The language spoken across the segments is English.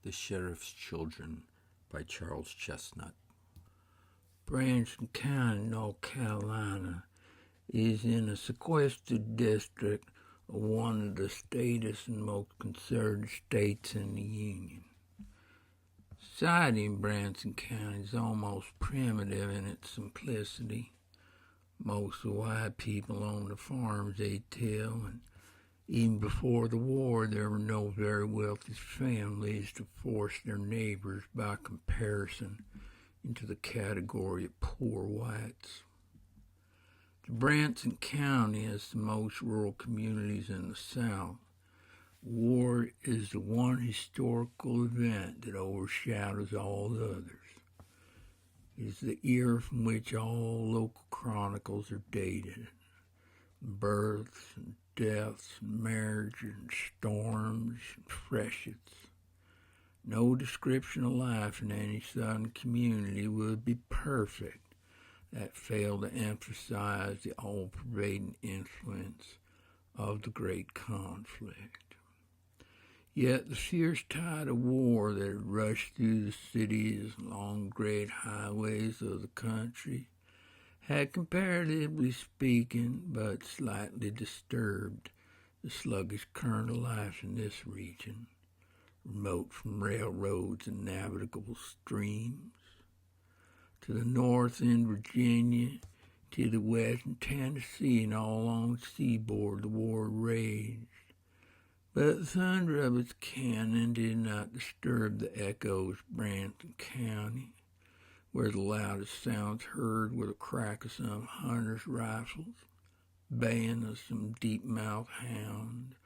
The Sheriff's Children by Charles Chesnut. Branson County, North Carolina, is in a sequestered district of one of the statest and most conservative states in the Union. Society in Branson County is almost primitive in its simplicity. Most of the white people own the farms they till, and even before the war, there were no very wealthy families to force their neighbors by comparison into the category of poor whites. Branson County has the most rural communities in the South. War is the one historical event that overshadows all the others. It is the era from which all local chronicles are dated. Births and deaths and marriages and storms and freshets. No description of life in any southern community would be perfect that failed to emphasize the all-pervading influence of the great conflict. Yet the fierce tide of war that had rushed through the cities along great highways of the country had, comparatively speaking, but slightly disturbed the sluggish current of life in this region, remote from railroads and navigable streams. To the north in Virginia, to the west in Tennessee, and all along the seaboard the war raged. But the thunder of its cannon did not disturb the echoes of Branson County, where the loudest sounds heard were the crack of some hunter's rifles, baying of some deep-mouthed hound,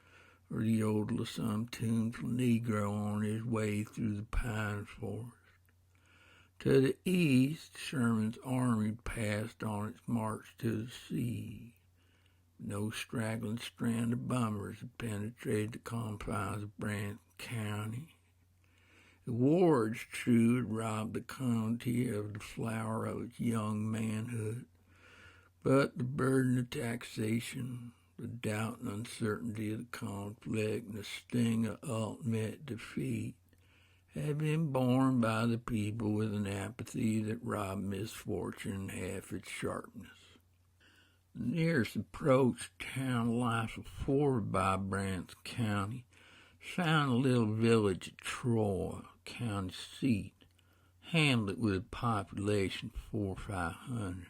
or the yodel of some tuneful Negro on his way through the pine forest. To the east, Sherman's army passed on its march to the sea. No straggling strand of bummers had penetrated the confines of Branson County. The war, it's true, had robbed the county of the flower of its young manhood, but the burden of taxation, the doubt and uncertainty of the conflict, and the sting of ultimate defeat had been borne by the people with an apathy that robbed misfortune half its sharpness. The nearest approach to town life afforded by Branson County found a little village at Troy, county seat, hamlet with a population of 400 or 500.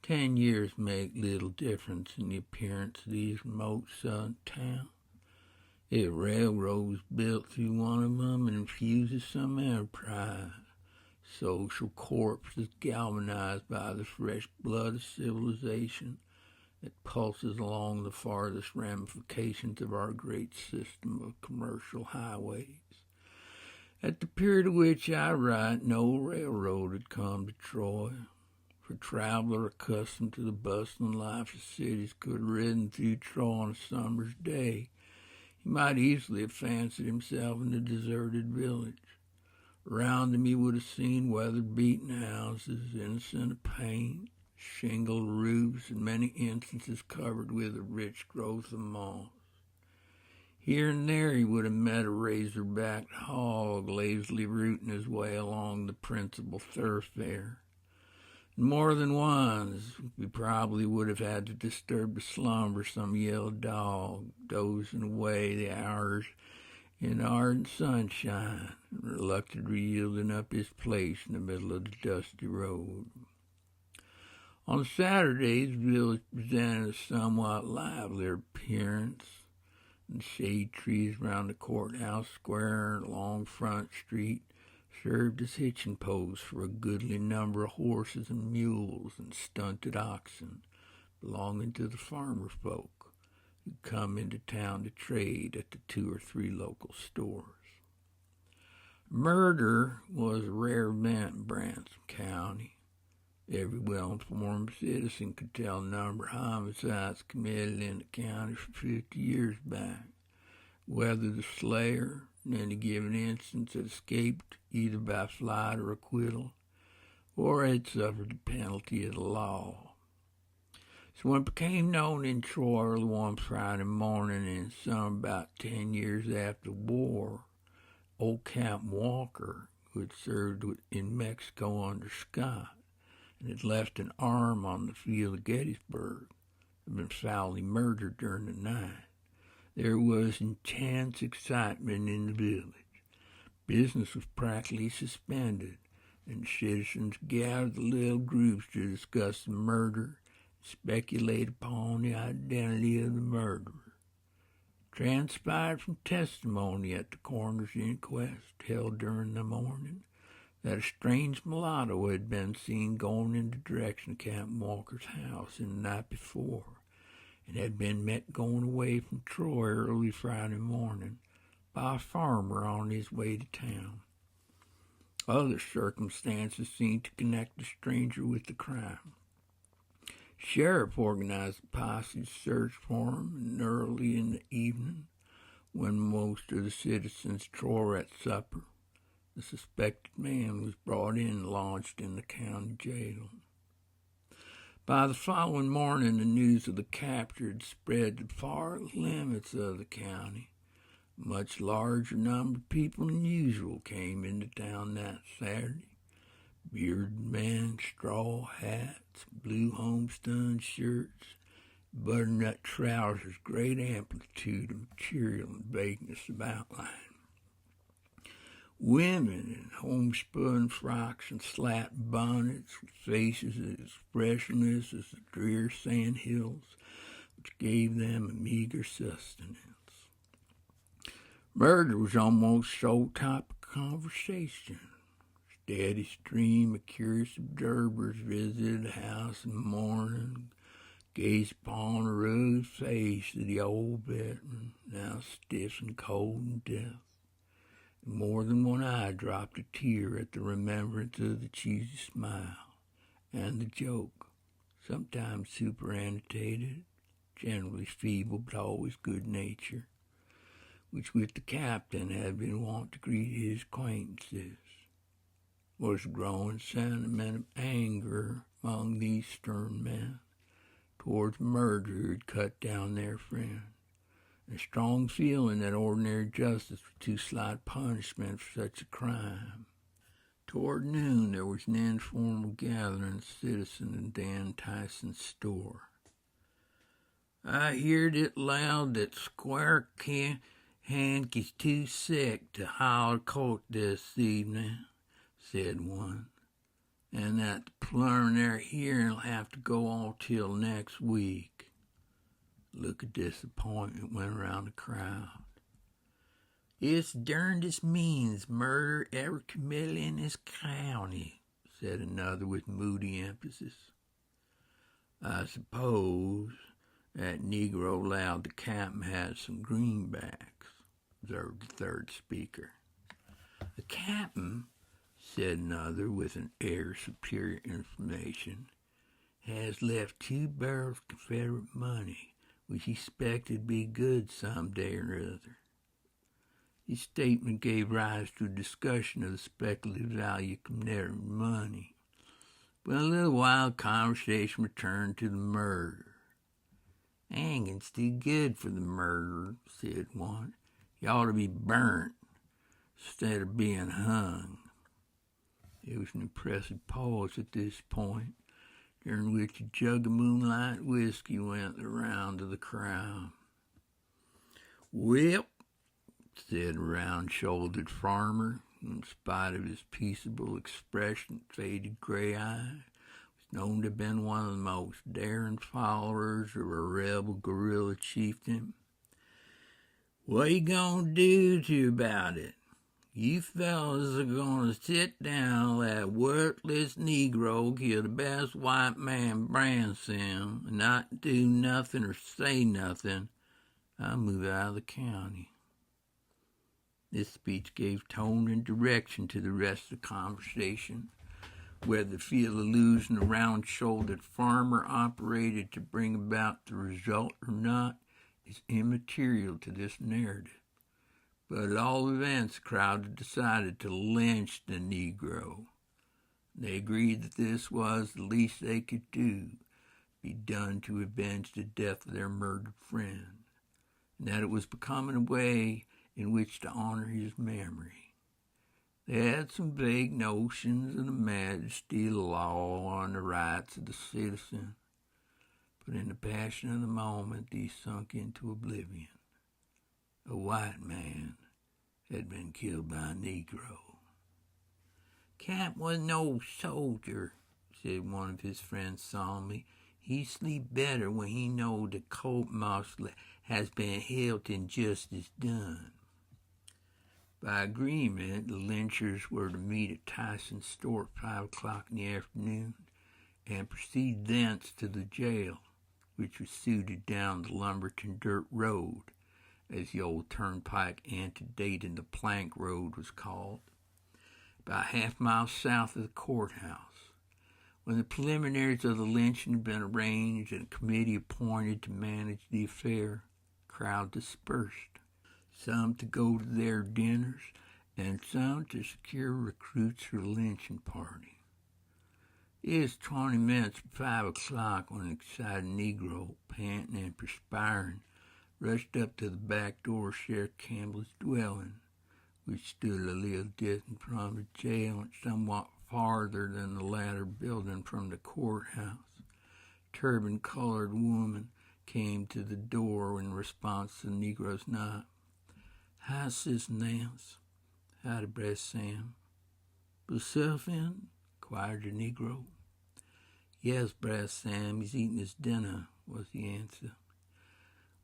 10 years make little difference in the appearance of these remote southern towns. If a railroad was built through one of them and infuses some enterprise, social corpses galvanized by the fresh blood of civilization that pulses along the farthest ramifications of our great system of commercial highways. At the period of which I write, no railroad had come to Troy. For a traveler accustomed to the bustling life of cities could have ridden through Troy on a summer's day. He might easily have fancied himself in a deserted village. Around him he would have seen weather-beaten houses, innocent of paint, shingled roofs, in many instances covered with a rich growth of moss. Here and there he would have met a razor-backed hog lazily rooting his way along the principal thoroughfare. More than once, we probably would have had to disturb the slumber of some yellow dog, dozing away the hours in ardent sunshine, reluctantly yielding up his place in the middle of the dusty road. On Saturdays, the village presented a somewhat livelier appearance. The shade trees around the courthouse square and along Front Street served as hitching posts for a goodly number of horses and mules and stunted oxen belonging to the farmer folk who come into town to trade at the 2 or 3 local stores. Murder was a rare event in Branson County. Every well-informed citizen could tell the number of homicides committed in the county for 50 years back, whether the slayer in any given instance had escaped either by flight or acquittal, or had suffered the penalty of the law. So when it became known in Troy early one Friday morning in some about 10 years after the war Old Captain Walker, who had served in Mexico under Scott and had left an arm on the field of Gettysburg, had been foully murdered during the night. There was intense excitement in the village. Business was practically suspended, and citizens gathered in little groups to discuss the murder and speculate upon the identity of the murderer. Transpired from testimony at the coroner's inquest held during the morning that a strange mulatto had been seen going in the direction of Captain Walker's house in the night before and had been met going away from Troy early Friday morning by a farmer on his way to town. Other circumstances seemed to connect the stranger with the crime. Sheriff organized a posse to search for him, and early in the evening, when most of the citizens were at supper, the suspected man was brought in and lodged in the county jail. By the following morning, the news of the capture had spread to the far limits of the county. A much larger number of people than usual came into town that Saturday. Bearded men, straw hats, blue homespun shirts, butternut trousers, great amplitude of material and vagueness of outline. Women in homespun frocks and slat bonnets, with faces as expressionless as the drear sand hills, which gave them a meager sustenance. Murder was almost sole topic of conversation. Steady stream of curious observers visited the house in the morning, gazed upon the rugged face of the old veteran, now stiff and cold in death. And more than one eye dropped a tear at the remembrance of the cheesy smile and the joke, sometimes superannotated, generally feeble but always good-natured, which with the captain had been wont to greet his acquaintances. Was a growing sentiment of anger among these stern men towards murder who had cut down their friend, and a strong feeling that ordinary justice was too slight punishment for such a crime. Toward noon there was an informal gathering of citizens in Dan Tyson's store. "I heard it loud that Squire Hank is too sick to holler court this evening," said one, "and that the preliminary hearing will have to go on till next week." A look of disappointment went around the crowd. "It's the darndest means murder ever committed in this county," said another with moody emphasis. "I suppose that Negro allowed the captain had some greenbacks," observed the third speaker. "The captain," said another with an air of superior information, "has left 2 barrels of Confederate money, which he expected to be good some day or other." His statement gave rise to a discussion of the speculative value of Confederate money. But in a little while, conversation returned to the murder. "Hanging's too good for the murderer," said one. "He ought to be burnt instead of being hung." There was an impressive pause at this point, during which a jug of moonlight whiskey went the round of the crowd. "Well," said a round-shouldered farmer, who, in spite of his peaceable expression, faded gray eye, was known to have been one of the most daring followers of a rebel guerrilla chieftain. "What you gonna do about it? You fellas are going to sit down and let a worthless Negro kill the best white man Branson and not do nothing or say nothing. I'll move out of the county." This speech gave tone and direction to the rest of the conversation. Whether the field illusion the round-shouldered farmer operated to bring about the result or not is immaterial to this narrative. But at all events, the crowd had decided to lynch the Negro. They agreed that this was the least they could do, be done to avenge the death of their murdered friend, and that it was becoming a way in which to honor his memory. They had some vague notions of the majesty of the law and the rights of the citizen, but in the passion of the moment these sunk into oblivion. A white man had been killed by a Negro. "Cap was no soldier," said one of his friends solemnly. "He sleep better when he know the court-martial has been held and justice done." By agreement, the lynchers were to meet at Tyson's store at 5 o'clock in the afternoon and proceed thence to the jail, which was suited down the Lumberton Dirt Road, as the old turnpike antedating the Plank Road was called, about half-mile south of the courthouse. When the preliminaries of the lynching had been arranged and a committee appointed to manage the affair, the crowd dispersed, some to go to their dinners and some to secure recruits for the lynching party. It was 20 minutes from 5 o'clock when an excited Negro, panting and perspiring, rushed up to the back door of Sheriff Campbell's dwelling, which stood a little distance from the jail and somewhat farther than the latter building from the courthouse. A turban-colored woman came to the door in response to the Negro's knock. "Hi, Sis Nance." "Howdy, Bress Sam." "Yourself in?" inquired the Negro. "Yes, Bress Sam, he's eating his dinner," was the answer.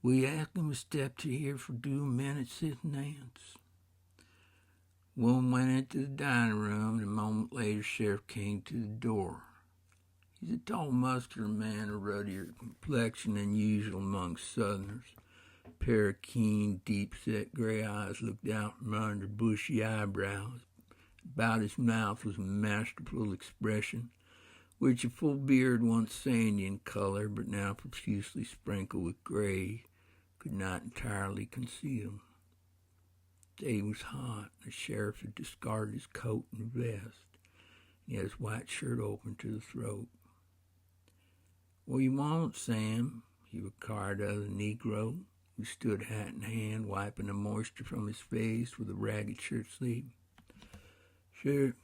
"Will you ask him to step to here for 2 minutes, Sis Nance?" Woman went into the dining room, and a moment later Sheriff came to the door. He's a tall, muscular man, a ruddier complexion than usual among Southerners. A pair of keen, deep-set gray eyes looked out from under bushy eyebrows. About his mouth was a masterful expression, which a full beard, once sandy in color, but now profusely sprinkled with gray, could not entirely conceal. The day was hot. The sheriff had discarded his coat and vest. He had his white shirt open to the throat. "What you want, Sam?" he inquired of the Negro, who stood hat in hand, wiping the moisture from his face with a ragged shirt sleeve. "Sure,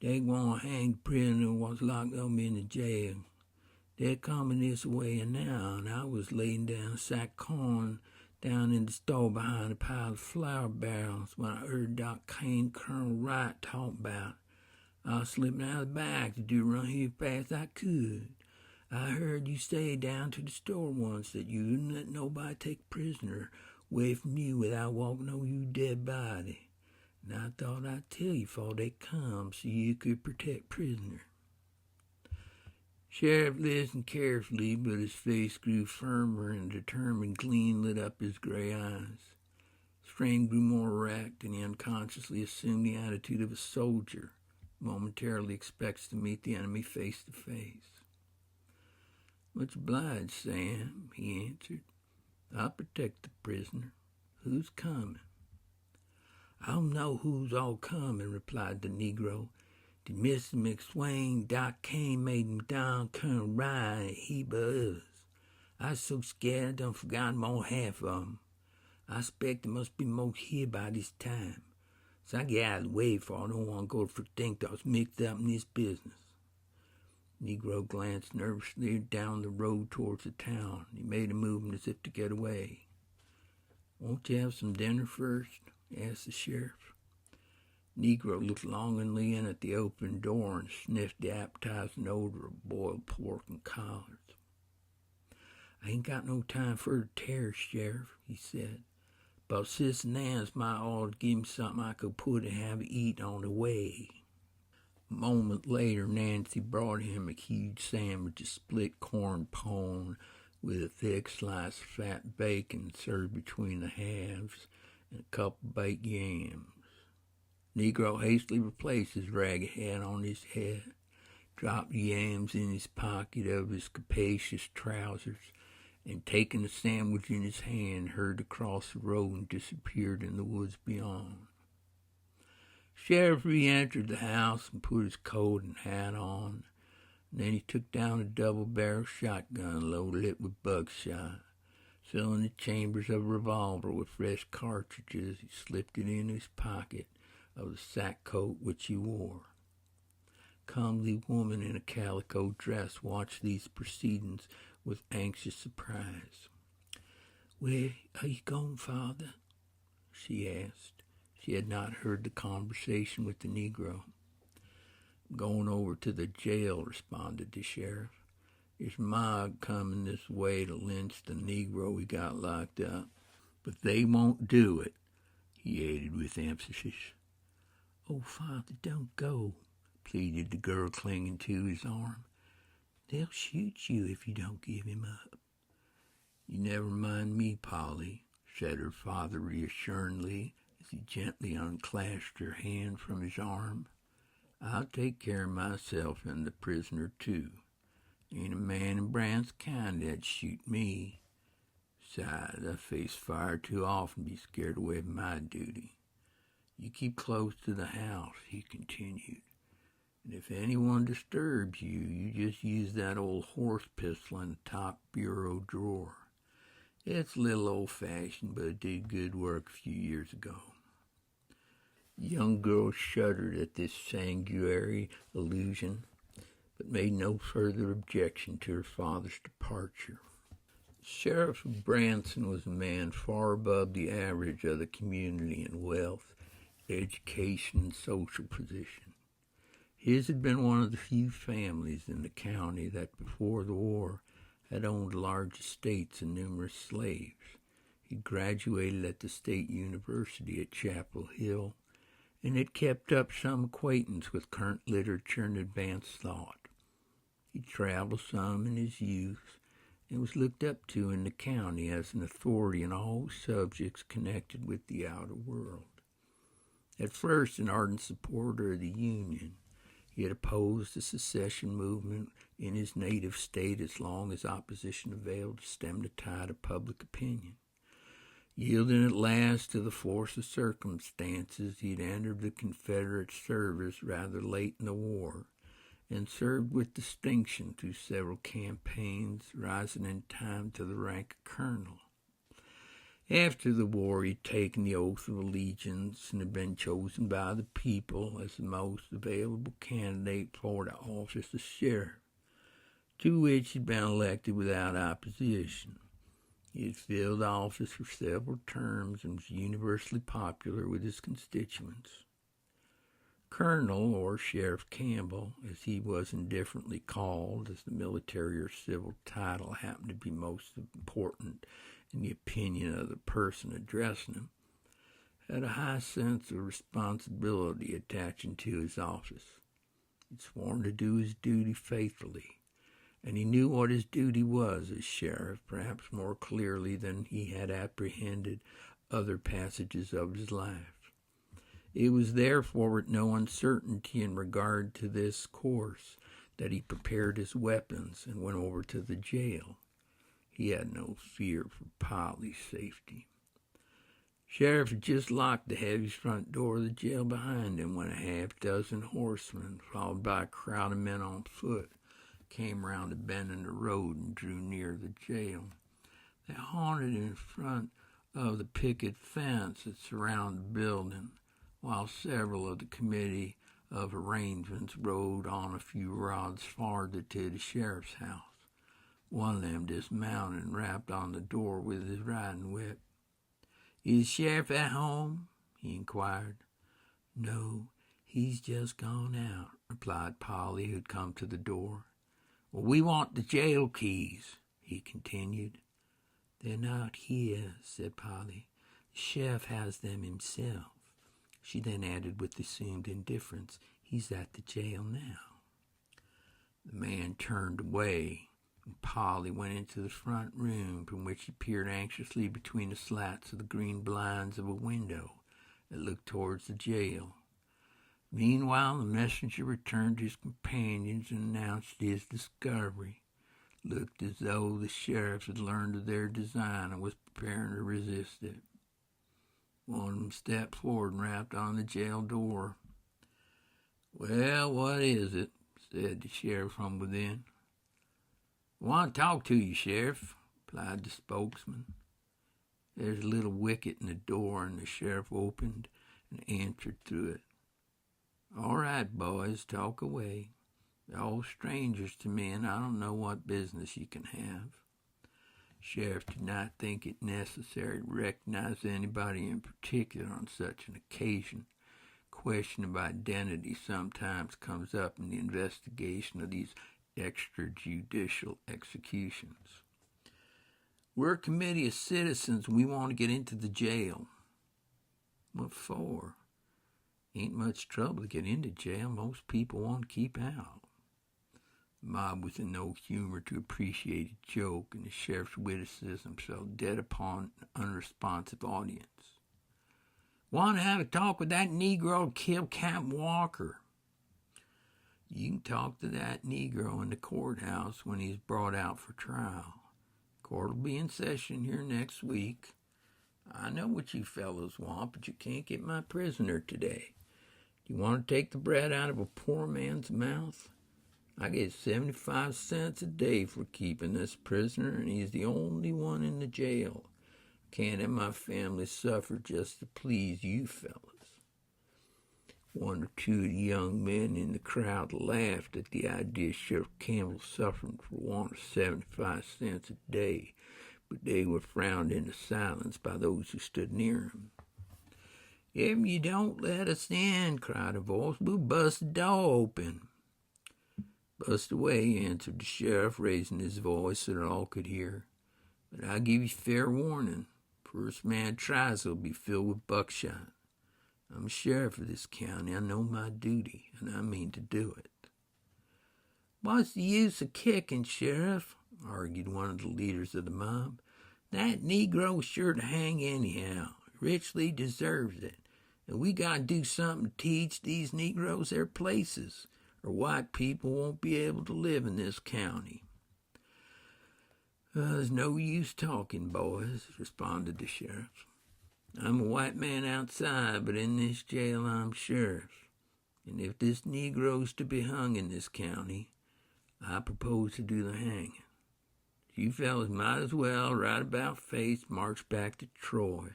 they want to hang the prisoner what's locked up in the jail. They're coming this way now, and I was laying down a sack of corn down in the store behind a pile of flour barrels when I heard Doc Kane, Colonel Wright talk about it. I was slipping out of the bag to do run here fast I could. I heard you say down to the store once that you wouldn't let nobody take a prisoner away from you without walking over your dead body. And I thought I'd tell you before they come so you could protect prisoner." Sheriff listened carefully, but his face grew firmer and a determined gleam lit up his gray eyes. His frame grew more erect, and he unconsciously assumed the attitude of a soldier who momentarily expects to meet the enemy face to face. "Much obliged, Sam," he answered. "I'll protect the prisoner. Who's coming?" "I don't know who's all coming," replied the Negro. "The Mr. McSwain, Doc Kane made him down Colonel Wright and a heap of others. I was so scared I done forgot more half of 'em. I expect there must be more here by this time. So I get out of the way, for I don't want to go to think that I was mixed up in this business." Negro glanced nervously down the road towards the town. He made a movement as if to get away. "Won't you have some dinner first?" asked the sheriff. Negro looked longingly in at the open door and sniffed the appetizing odor of boiled pork and collards. "I ain't got no time for the tear, Sheriff," he said. "But Sis Nance might ought to give him something I could put and have eat on the way." A moment later, Nancy brought him a huge sandwich of split corn pone with a thick slice of fat bacon served between the halves and a couple baked yams. Negro hastily replaced his ragged hat on his head, dropped the yams in his pocket of his capacious trousers, and taking the sandwich in his hand, hurried across the road and disappeared in the woods beyond. Sheriff re-entered the house and put his coat and hat on. And then he took down a double-barrel shotgun loaded it with buckshot. Filling the chambers of a revolver with fresh cartridges, he slipped it in his pocket, of the sack coat which he wore. A comely woman in a calico dress watched these proceedings with anxious surprise. "Where are you going, father?" she asked. She had not heard the conversation with the Negro. "I'm going over to the jail," responded the sheriff. "There's a mob coming this way to lynch the Negro we got locked up. But they won't do it," he added with emphasis. "Oh, father, don't go," pleaded the girl, clinging to his arm. "They'll shoot you if you don't give him up." "You never mind me, Polly," said her father reassuringly as he gently unclasped her hand from his arm. "I'll take care of myself and the prisoner, too. Ain't a man in Brant's County that'd shoot me. Besides, I face fire too often to be scared away from my duty. You keep close to the house," he continued, "and if anyone disturbs you, you just use that old horse pistol in the top bureau drawer. It's a little old-fashioned, but it did good work a few years ago." The young girl shuddered at this sanguinary allusion, but made no further objection to her father's departure. Sheriff Branson was a man far above the average of the community in wealth, education, and social position. His had been one of the few families in the county that before the war had owned large estates and numerous slaves. He graduated at the State University at Chapel Hill and had kept up some acquaintance with current literature and advanced thought. He traveled some in his youth and was looked up to in the county as an authority on all subjects connected with the outer world. At first an ardent supporter of the Union, he had opposed the secession movement in his native state as long as opposition availed to stem the tide of public opinion. Yielding at last to the force of circumstances, he had entered the Confederate service rather late in the war and served with distinction through several campaigns, rising in time to the rank of colonel. After the war, he had taken the oath of allegiance and had been chosen by the people as the most available candidate for the office of sheriff, to which he had been elected without opposition. He had filled office for several terms and was universally popular with his constituents. Colonel, or Sheriff Campbell, as he was indifferently called, as the military or civil title happened to be most important in the opinion of the person addressing him, had a high sense of responsibility attaching to his office. He had sworn to do his duty faithfully, and he knew what his duty was as sheriff, perhaps more clearly than he had apprehended other passages of his life. It was therefore with no uncertainty in regard to this course that he prepared his weapons and went over to the jail. He had no fear for Polly's safety. Sheriff had just locked the heavy front door of the jail behind him when a half-dozen horsemen, followed by a crowd of men on foot, came round a bend in the road and drew near the jail. They halted in front of the picket fence that surrounded the building, while several of the committee of arrangements rode on a few rods farther to the sheriff's house. One of them dismounted and rapped on the door with his riding whip. "Is the sheriff at home?" he inquired. "No, he's just gone out," replied Polly, who had come to the door. "Well, we want the jail keys," he continued. "They're not here," said Polly. "The sheriff has them himself." She then added with assumed indifference, "He's at the jail now." The man turned away, and Polly went into the front room, from which she peered anxiously between the slats of the green blinds of a window that looked towards the jail. Meanwhile, the messenger returned to his companions and announced his discovery. It looked as though the sheriff had learned of their design and was preparing to resist it. One of them stepped forward and rapped on the jail door. "Well, what is it?" said the sheriff from within. "I want to talk to you, Sheriff," replied the spokesman. There's a little wicket in the door, and the sheriff opened and entered through it. All right, boys, talk away. They're all strangers to me, and I don't know what business you can have. Sheriff did not think it necessary to recognize anybody in particular on such an occasion. Question of identity sometimes comes up in the investigation of these extrajudicial executions. We're a committee of citizens. We want to get into the jail. What for? Ain't much trouble to get into jail. Most people want to keep out. The mob was in no humor to appreciate a joke, and the sheriff's witticism fell dead upon an unresponsive audience. Want to have a talk with that Negro who killed Captain Walker? You can talk to that Negro in the courthouse when he's brought out for trial. Court will be in session here next week. I know what you fellows want, but you can't get my prisoner today. Do you want to take the bread out of a poor man's mouth? I get 75 cents a day for keeping this prisoner, and he's the only one in the jail. Can't have my family suffer just to please you fellas. One or two of the young men in the crowd laughed at the idea of Sheriff Campbell suffering for want of 75 cents a day, but they were frowned into silence by those who stood near him. If you don't let us in, cried a voice, we'll bust the door open. Bust away, answered the sheriff, raising his voice so that all could hear. But I give you fair warning. First man tries will be filled with buckshot. I'm a sheriff of this county. I know my duty, and I mean to do it. What's the use of kicking, Sheriff? Argued one of the leaders of the mob. That Negro's sure to hang anyhow. Richly deserves it. And we got to do something to teach these Negroes their places, or white people won't be able to live in this county. There's no use talking, boys, responded the sheriff. I'm a white man outside, but in this jail I'm sheriff. And if this Negro's to be hung in this county, I propose to do the hanging. You fellas might as well, right about face, march back to Troy.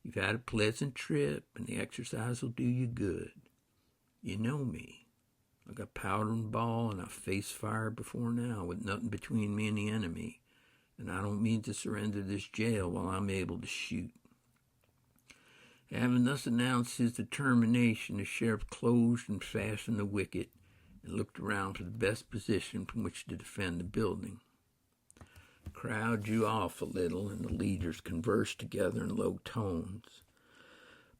You've had a pleasant trip, and the exercise will do you good. You know me. I got powder and ball, and I've faced fire before now with nothing between me and the enemy, and I don't mean to surrender this jail while I'm able to shoot. Having thus announced his determination, the sheriff closed and fastened the wicket and looked around for the best position from which to defend the building. The crowd drew off a little, and the leaders conversed together in low tones.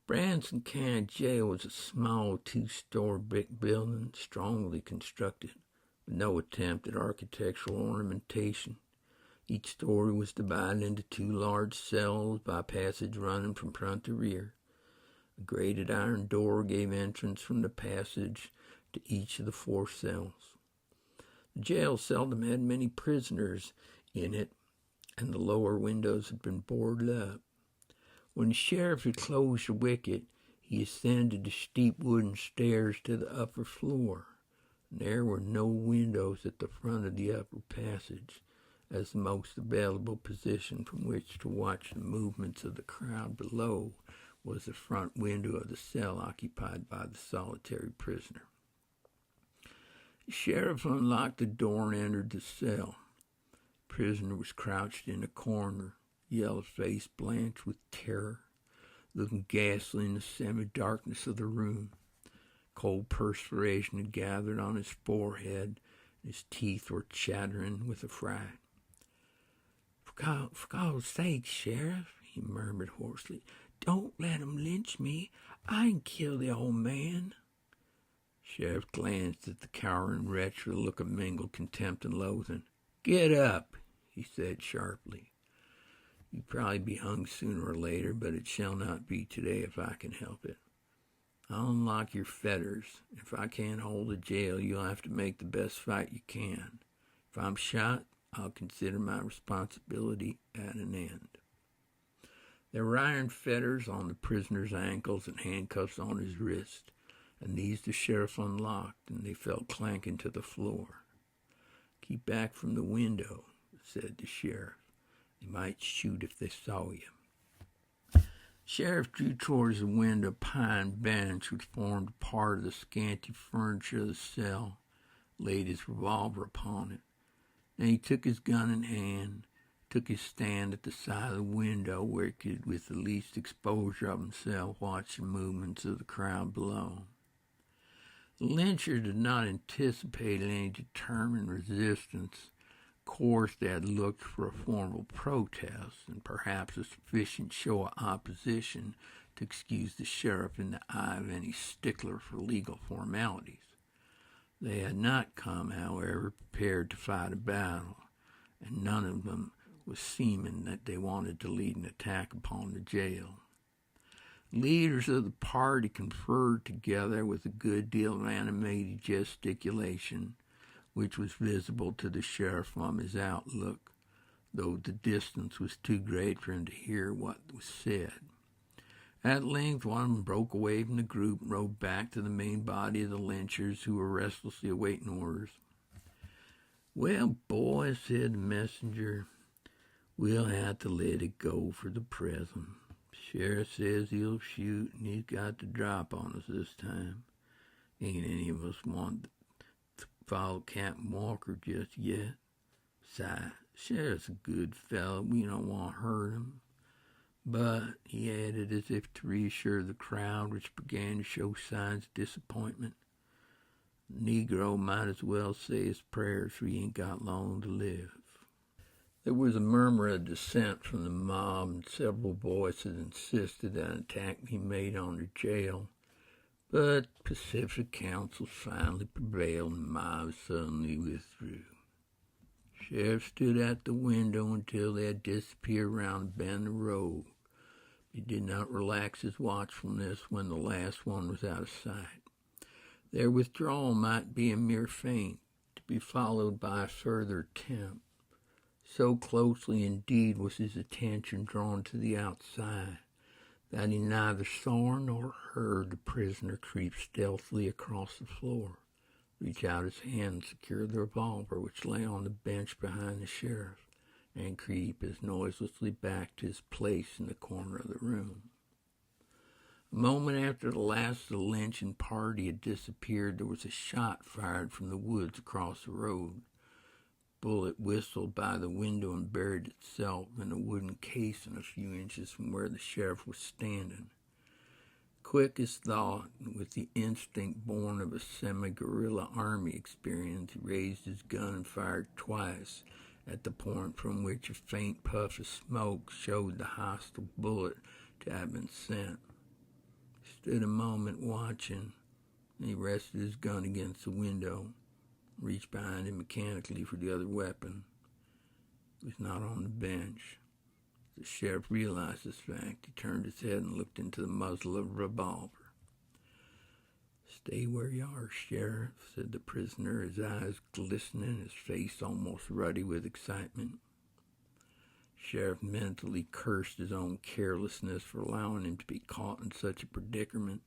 Branson County Jail was a small two-story brick building, strongly constructed, with no attempt at architectural ornamentation. Each story was divided into two large cells by a passage running from front to rear. A grated iron door gave entrance from the passage to each of the four cells. The jail seldom had many prisoners in it, and the lower windows had been boarded up. When the sheriff had closed the wicket, he ascended the steep wooden stairs to the upper floor. There were no windows at the front of the upper passage, as the most available position from which to watch the movements of the crowd below was the front window of the cell occupied by the solitary prisoner. The sheriff unlocked the door and entered the cell. The prisoner was crouched in a corner, yellow face blanched with terror, looking ghastly in the semi-darkness of the room. Cold perspiration had gathered on his forehead, and his teeth were chattering with affright. For God's sake, Sheriff, he murmured hoarsely, don't let 'em lynch me. I ain't killed the old man. Sheriff glanced at the cowering wretch with a look of mingled contempt and loathing. Get up, he said sharply. You'll probably be hung sooner or later, but it shall not be today if I can help it. I'll unlock your fetters. If I can't hold the jail, you'll have to make the best fight you can. If I'm shot, I'll consider my responsibility at an end. There were iron fetters on the prisoner's ankles and handcuffs on his wrist, and these the sheriff unlocked, and they fell clanking to the floor. Keep back from the window, said the sheriff. They might shoot if they saw you. Sheriff drew towards the window a pine bench which formed part of the scanty furniture of the cell, laid his revolver upon it. Then he took his gun in hand, took his stand at the side of the window where he could, with the least exposure of himself, watch the movements of the crowd below. The lynchers did not anticipate any determined resistance. Of course, they had looked for a formal protest and perhaps a sufficient show of opposition to excuse the sheriff in the eye of any stickler for legal formalities. They had not come, however, prepared to fight a battle, and none of them was seeming that they wanted to lead an attack upon the jail. Leaders of the party conferred together with a good deal of animated gesticulation, which was visible to the sheriff from his outlook, though the distance was too great for him to hear what was said. At length, one of them broke away from the group and rode back to the main body of the lynchers, who were restlessly awaiting orders. "Well, boys," said the messenger, "we'll have to let it go for the present. Sheriff says he'll shoot, and he's got the drop on us this time. Ain't any of us want to follow Captain Walker just yet. Besides, Sheriff's a good fellow. We don't want to hurt him." But, he added, as if to reassure the crowd, which began to show signs of disappointment, "the Negro might as well say his prayers, for he ain't got long to live." There was a murmur of dissent from the mob, and several voices insisted that an attack be made on the jail. But pacific counsel finally prevailed, and the mob suddenly withdrew. Sheriff stood at the window until they had disappeared around the bend of the road. He did not relax his watchfulness when the last one was out of sight. Their withdrawal might be a mere feint, to be followed by a further attempt. So closely, indeed, was his attention drawn to the outside that he neither saw nor heard the prisoner creep stealthily across the floor, reach out his hand and secure the revolver which lay on the bench behind the sheriff, and creep as noiselessly back to his place in the corner of the room. A moment after the last of the lynching party had disappeared, there was a shot fired from the woods across the road. The bullet whistled by the window and buried itself in a wooden casing a few inches from where the sheriff was standing. Quick as thought, and with the instinct born of a semi-guerrilla army experience, he raised his gun and fired twice at the point from which a faint puff of smoke showed the hostile bullet to have been sent. He stood a moment watching, and he rested his gun against the window, reached behind him mechanically for the other weapon. It was not on the bench. As the sheriff realized this fact, he turned his head and looked into the muzzle of a revolver. "Stay where you are, Sheriff," said the prisoner, his eyes glistening, his face almost ruddy with excitement. Sheriff mentally cursed his own carelessness for allowing him to be caught in such a predicament.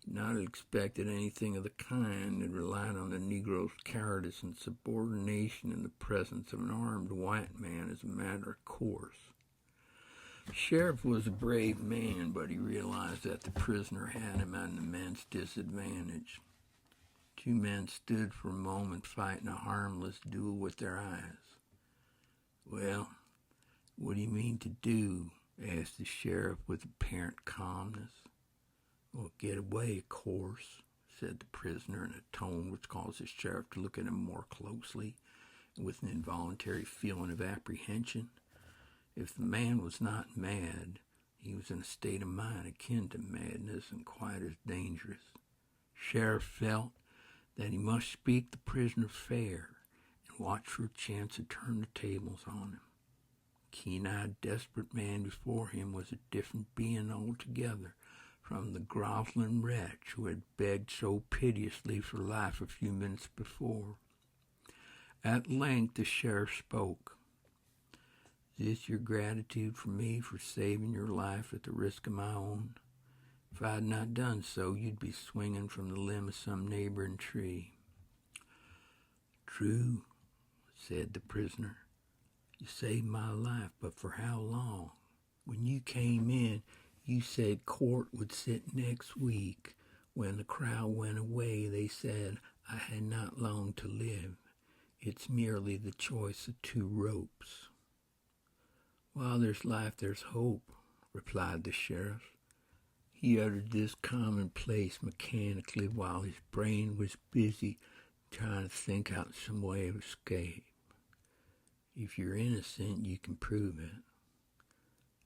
He had not expected anything of the kind, and relied on the Negro's cowardice and subordination in the presence of an armed white man as a matter of course. The sheriff was a brave man, but he realized that the prisoner had him at an immense disadvantage. Two men stood for a moment fighting a harmless duel with their eyes. "Well, what do you mean to do?" asked the sheriff with apparent calmness. "Well, get away, of course," said the prisoner in a tone which caused the sheriff to look at him more closely, and with an involuntary feeling of apprehension. If the man was not mad, he was in a state of mind akin to madness and quite as dangerous. Sheriff felt that he must speak the prisoner fair and watch for a chance to turn the tables on him. The keen-eyed, desperate man before him was a different being altogether from the groveling wretch who had begged so piteously for life a few minutes before. At length the sheriff spoke. "Is this your gratitude for me for saving your life at the risk of my own? If I had not done so, you'd be swinging from the limb of some neighboring tree." "True," said the prisoner. "You saved my life, but for how long? When you came in, You said court would sit next week. When the crowd went away, they said I had not long to live. It's merely the choice of two ropes." "While there's life, there's hope," replied the sheriff. He uttered this commonplace mechanically while his brain was busy trying to think out some way of escape. "If you're innocent, you can prove it."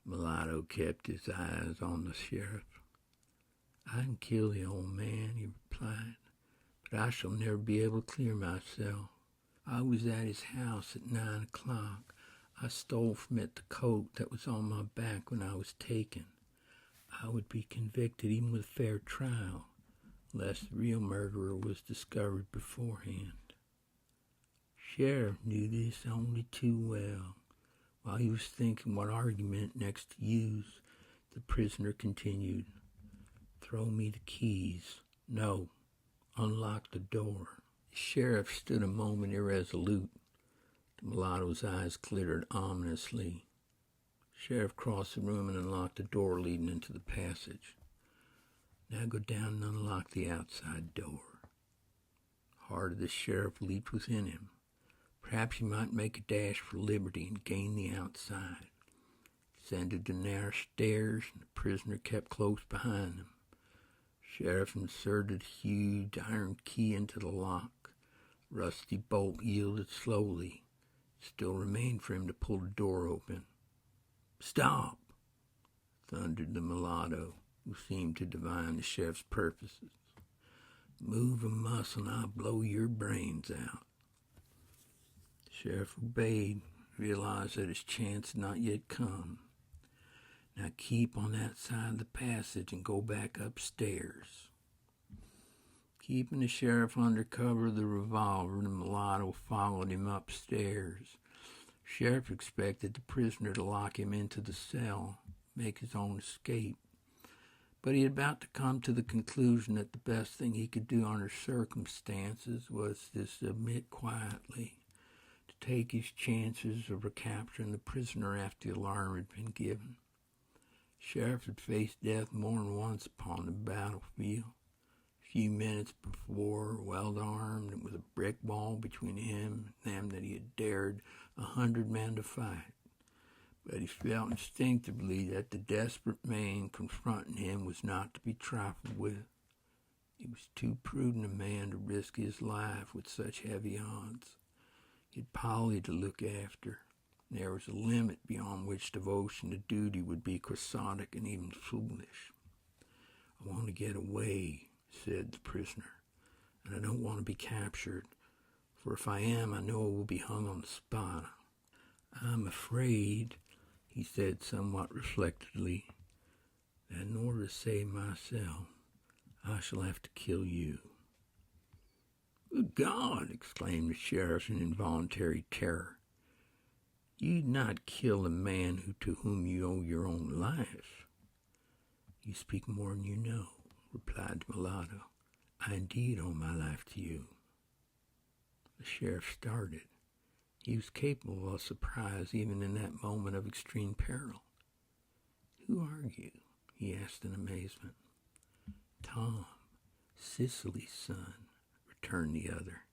Mulatto kept his eyes on the sheriff. "I can kill the old man," he replied, "but I shall never be able to clear myself. I was at his house at 9 o'clock. I stole from it the coat that was on my back when I was taken. I would be convicted even with a fair trial, unless the real murderer was discovered beforehand." Sheriff knew this only too well. While he was thinking what argument next to use, the prisoner continued, "Throw me the keys." "No, unlock the door." The sheriff stood a moment irresolute. The mulatto's eyes glittered ominously. The sheriff crossed the room and unlocked the door leading into the passage. "Now go down and unlock the outside door." The heart of the sheriff leaped within him. Perhaps he might make a dash for liberty and gain the outside. He descended the narrow stairs, and the prisoner kept close behind him. The sheriff inserted a huge iron key into the lock. The rusty bolt yielded slowly. It still remained for him to pull the door open. "Stop!" thundered the mulatto, who seemed to divine the sheriff's purposes. "Move a muscle and I'll blow your brains out." The sheriff obeyed, realized that his chance had not yet come. "Now keep on that side of the passage and go back upstairs." Keeping the sheriff under cover of the revolver, the mulatto followed him upstairs. The sheriff expected the prisoner to lock him into the cell, make his own escape. But he had about to come to the conclusion that the best thing he could do under circumstances was to submit quietly, to take his chances of recapturing the prisoner after the alarm had been given. The sheriff had faced death more than once upon the battlefield. A few minutes before, well-armed and with a brick wall between him and them that he had dared 100 men to fight. But he felt instinctively that the desperate man confronting him was not to be trifled with. He was too prudent a man to risk his life with such heavy odds. He had Polly to look after, and there was a limit beyond which devotion to duty would be quixotic and even foolish. "I want to get away," said the prisoner, "and I don't want to be captured, for if I am, I know I will be hung on the spot. I'm afraid," he said somewhat reflectively, "that in order to save myself, I shall have to kill you." "Good God!" exclaimed the sheriff in involuntary terror. "You'd not kill the man to whom you owe your own life." "You speak more than you know," replied the mulatto. "I indeed owe my life to you." The sheriff started. He was capable of surprise even in that moment of extreme peril. "Who are you?" he asked in amazement. "Tom, Cicely's son," returned the other.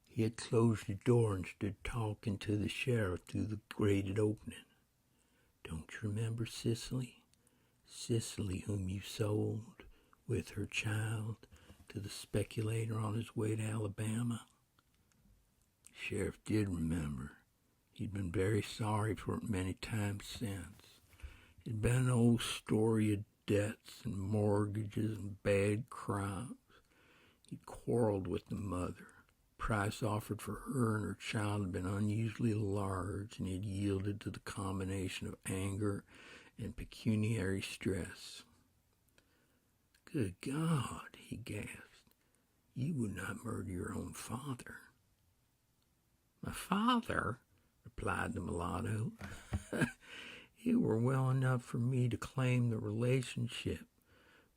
He had closed the door and stood talking to the sheriff through the grated opening. "Don't you remember Cicely? Cicely whom you sold, with her child, to the speculator on his way to Alabama?" The sheriff did remember. He'd been very sorry for it many times since. It had been an old story of debts and mortgages and bad crops. He'd quarreled with the mother. The price offered for her and her child had been unusually large, and he had yielded to the combination of anger and pecuniary stress. "Good God," he gasped, "you would not murder your own father." "My father?" replied the mulatto. "It were well enough for me to claim the relationship,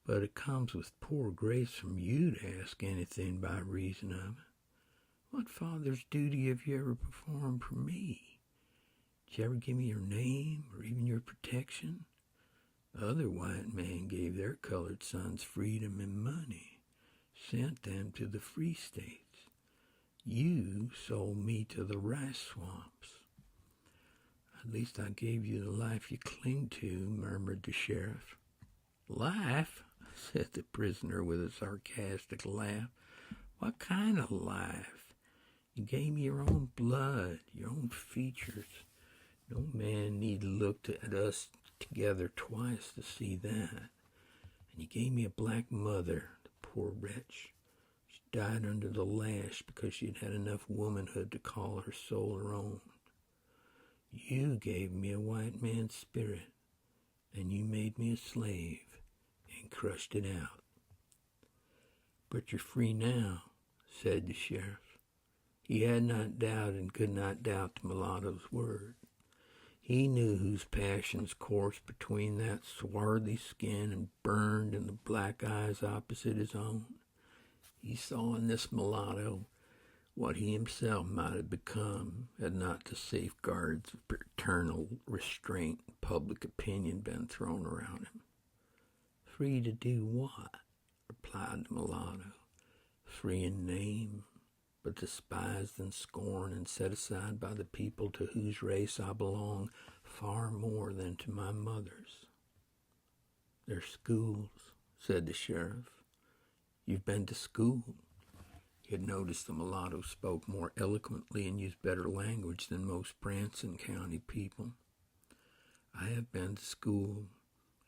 but it comes with poor grace from you to ask anything by reason of it. What father's duty have you ever performed for me? Did you ever give me your name or even your protection? Other white men gave their colored sons freedom and money, sent them to the free states. You sold me to the rice swamps. At least I gave you the life you cling to, murmured the sheriff. Life? Said the prisoner with a sarcastic laugh. What kind of life? You gave me your own blood, your own features. No man need look at us together twice to see that. And you gave me a black mother, the poor wretch. She died under the lash because she'd had enough womanhood to call her soul her own. You gave me a white man's spirit, and you made me a slave and crushed it out. But you're free now, said the sheriff. He had not doubted and could not doubt the mulatto's word. He knew whose passions coursed between that swarthy skin and burned in the black eyes opposite his own. He saw in this mulatto what he himself might have become had not the safeguards of paternal restraint and public opinion been thrown around him. Free to do what? Replied the mulatto. Free in name, but despised and scorned and set aside by the people to whose race I belong far more than to my mother's. They're schools, said the sheriff. You've been to school. He had noticed the mulatto spoke more eloquently and used better language than most Branson County people. I have been to school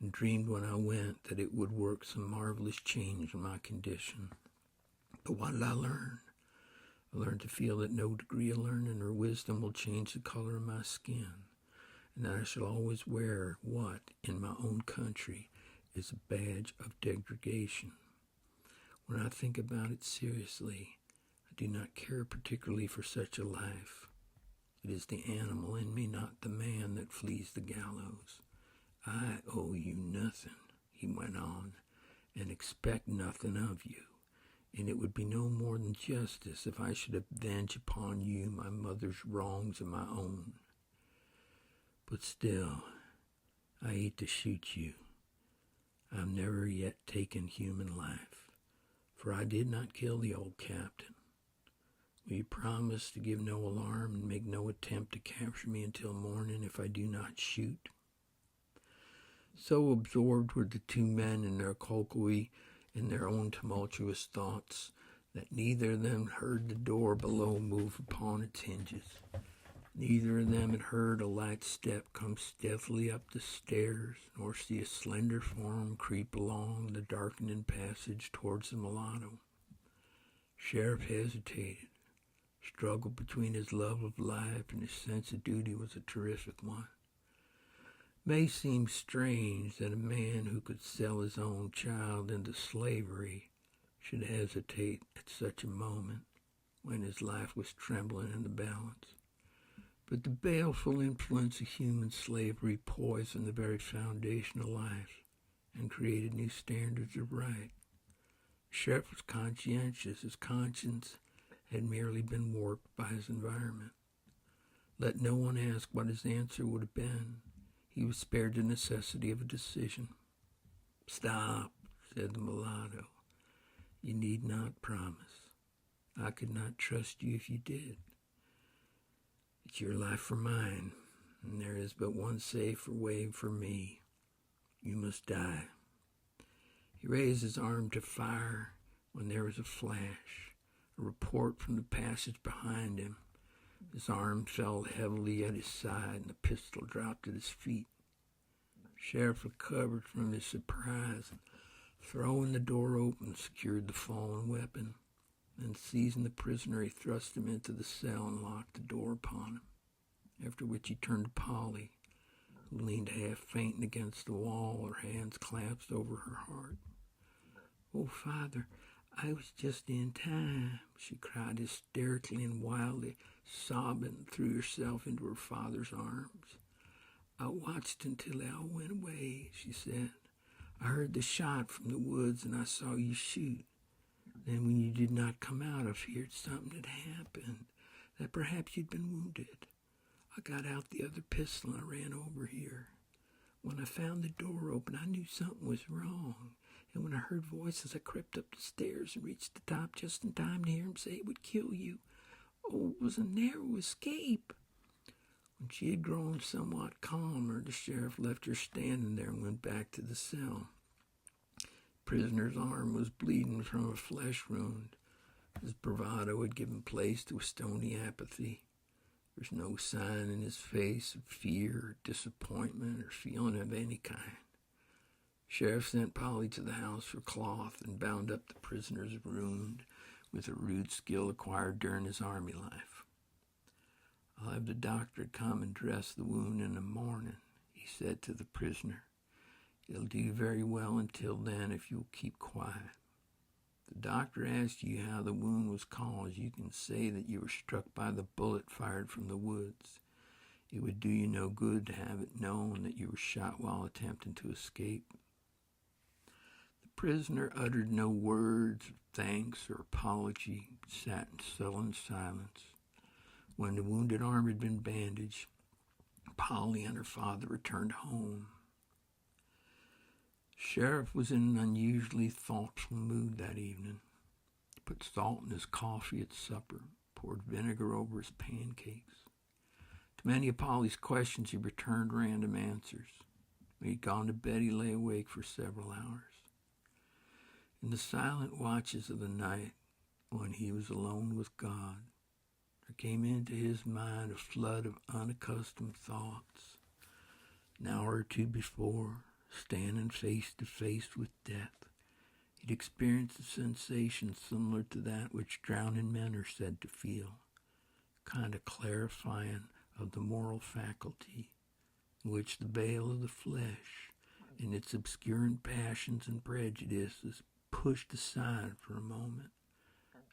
and dreamed when I went that it would work some marvelous change in my condition. But what did I learn? I learned to feel that no degree of learning or wisdom will change the color of my skin, and that I shall always wear what, in my own country, is a badge of degradation. When I think about it seriously, I do not care particularly for such a life. It is the animal in me, not the man, that flees the gallows. I owe you nothing, he went on, and expect nothing of you. And it would be no more than justice if I should avenge upon you my mother's wrongs and my own. But still, I hate to shoot you. I've never yet taken human life, for I did not kill the old captain. Will you promise to give no alarm and make no attempt to capture me until morning if I do not shoot? So absorbed were the two men in their colloquy in their own tumultuous thoughts that neither of them heard the door below move upon its hinges. Neither of them had heard a light step come stealthily up the stairs, nor see a slender form creep along the darkening passage towards the mulatto. Sheriff hesitated. Struggle between his love of life and his sense of duty was a terrific one. May seem strange that a man who could sell his own child into slavery should hesitate at such a moment when his life was trembling in the balance. But the baleful influence of human slavery poisoned the very foundation of life and created new standards of right. The sheriff was conscientious. His conscience had merely been warped by his environment. Let no one ask what his answer would have been. He was spared the necessity of a decision. Stop, said the mulatto. You need not promise. I could not trust you if you did. It's your life or mine, and there is but one safer way for me. You must die. He raised his arm to fire when there was a flash, a report from the passage behind him. His arm fell heavily at his side, and the pistol dropped at his feet. The sheriff recovered from his surprise, and throwing the door open, secured the fallen weapon. Then, seizing the prisoner, he thrust him into the cell and locked the door upon him, after which he turned to Polly, who leaned half fainting against the wall, her hands clasped over her heart. "Oh, Father, I was just in time," she cried hysterically and wildly, sobbing, and threw herself into her father's arms. "I watched until they all went away," she said. "I heard the shot from the woods and I saw you shoot. Then when you did not come out, I feared something had happened, that perhaps you'd been wounded. I got out the other pistol and I ran over here. When I found the door open, I knew something was wrong. And when I heard voices, I crept up the stairs and reached the top just in time to hear him say it would kill you. Oh, it was a narrow escape. When she had grown somewhat calmer, the sheriff left her standing there and went back to the cell. The prisoner's arm was bleeding from a flesh wound. His bravado had given place to a stony apathy. There was no sign in his face of fear or disappointment or feeling of any kind. Sheriff sent Polly to the house for cloth and bound up the prisoner's wound with a rude skill acquired during his army life. I'll have the doctor come and dress the wound in the morning, he said to the prisoner. You'll do very well until then if you'll keep quiet. If the doctor asks you how the wound was caused, you can say that you were struck by the bullet fired from the woods. It would do you no good to have it known that you were shot while attempting to escape. The prisoner uttered no words of thanks or apology, but sat in sullen silence. When the wounded arm had been bandaged, Polly and her father returned home. Sheriff was in an unusually thoughtful mood that evening. He put salt in his coffee at supper, poured vinegar over his pancakes. To many of Polly's questions, he returned random answers. When he'd gone to bed, he lay awake for several hours. In the silent watches of the night, when he was alone with God, there came into his mind a flood of unaccustomed thoughts. An hour or two before, standing face to face with death, he'd experienced a sensation similar to that which drowning men are said to feel, a kind of clarifying of the moral faculty, in which the veil of the flesh and its obscuring passions and prejudices pushed aside for a moment,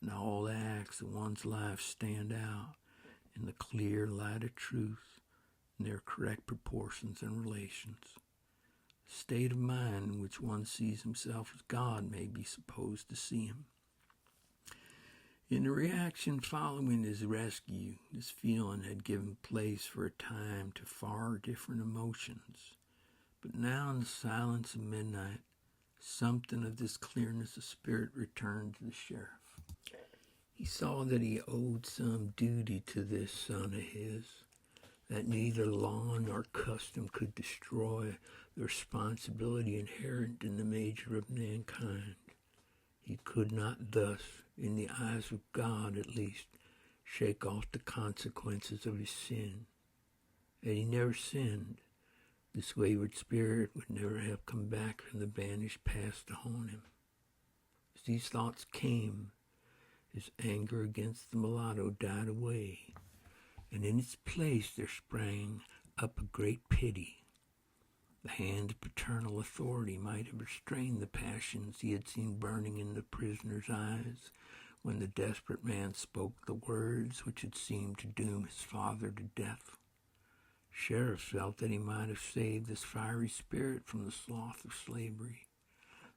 and all the acts of one's life stand out in the clear light of truth in their correct proportions and relations. A state of mind in which one sees himself as God may be supposed to see him. In the reaction following his rescue, this feeling had given place for a time to far different emotions. But now in the silence of midnight, something of this clearness of spirit returned to the sheriff. He saw that he owed some duty to this son of his, that neither law nor custom could destroy the responsibility inherent in the nature of mankind. He could not thus, in the eyes of God at least, shake off the consequences of his sin. Had he never sinned, this wayward spirit would never have come back from the vanished past to haunt him. As these thoughts came, his anger against the mulatto died away, and in its place there sprang up a great pity. The hand of paternal authority might have restrained the passions he had seen burning in the prisoner's eyes when the desperate man spoke the words which had seemed to doom his father to death. Sheriff felt that he might have saved this fiery spirit from the sloth of slavery,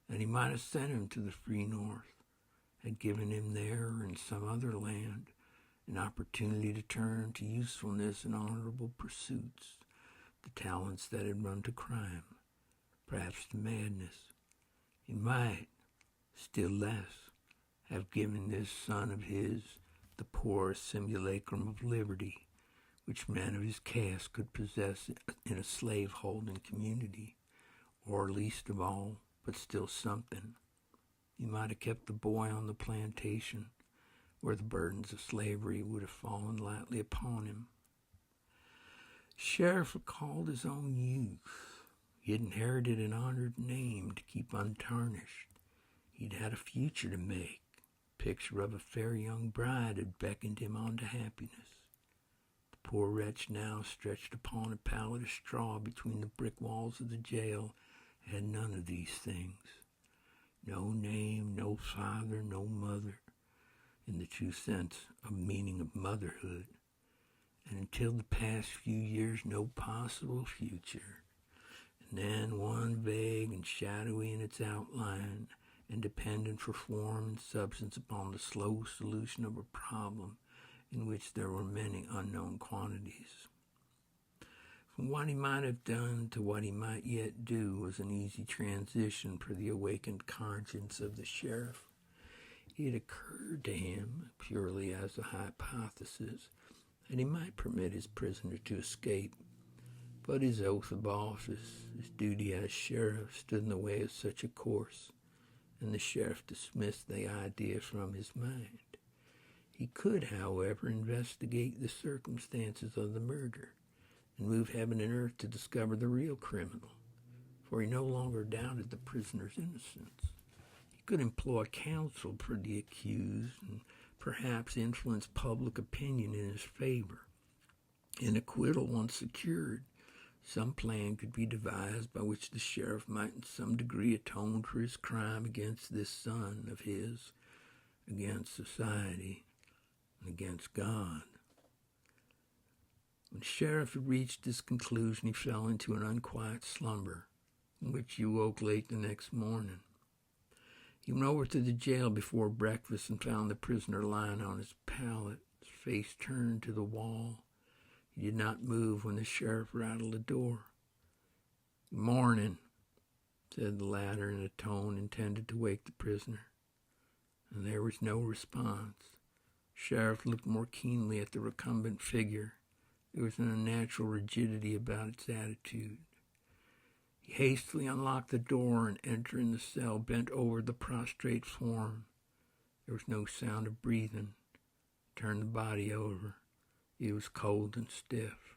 that he might have sent him to the free North, had given him there or in some other land an opportunity to turn to usefulness and honorable pursuits, the talents that had run to crime, perhaps to madness. He might, still less, have given this son of his the poorest simulacrum of liberty which men of his caste could possess in a slave-holding community, or least of all, but still something. He might have kept the boy on the plantation, where the burdens of slavery would have fallen lightly upon him. Sheriff recalled his own youth. He had inherited an honored name to keep untarnished. He'd had a future to make. The picture of a fair young bride had beckoned him on to happiness. The poor wretch now, stretched upon a pallet of straw between the brick walls of the jail, had none of these things. No name, no father, no mother, in the true sense of meaning of motherhood. And until the past few years, no possible future. And then one vague and shadowy in its outline, and dependent for form and substance upon the slow solution of a problem in which there were many unknown quantities. From what he might have done to what he might yet do was an easy transition for the awakened conscience of the sheriff. It occurred to him, purely as a hypothesis, that he might permit his prisoner to escape, but his oath of office, his duty as sheriff, stood in the way of such a course, and the sheriff dismissed the idea from his mind. He could, however, investigate the circumstances of the murder and move heaven and earth to discover the real criminal, for he no longer doubted the prisoner's innocence. He could employ counsel for the accused and perhaps influence public opinion in his favor. An acquittal once secured, some plan could be devised by which the sheriff might in some degree atone for his crime against this son of his, against society, and against God. When the sheriff had reached this conclusion, he fell into an unquiet slumber, in which he woke late the next morning. He went over to the jail before breakfast and found the prisoner lying on his pallet, his face turned to the wall. He did not move when the sheriff rattled the door. "Good morning," said the latter in a tone intended to wake the prisoner, and there was no response. The sheriff looked more keenly at the recumbent figure. There was an unnatural rigidity about its attitude. He hastily unlocked the door and, entering the cell, bent over the prostrate form. There was no sound of breathing. He turned the body over. It was cold and stiff.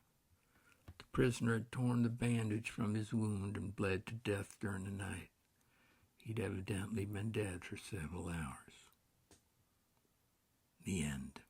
The prisoner had torn the bandage from his wound and bled to death during the night. He'd evidently been dead for several hours. The end.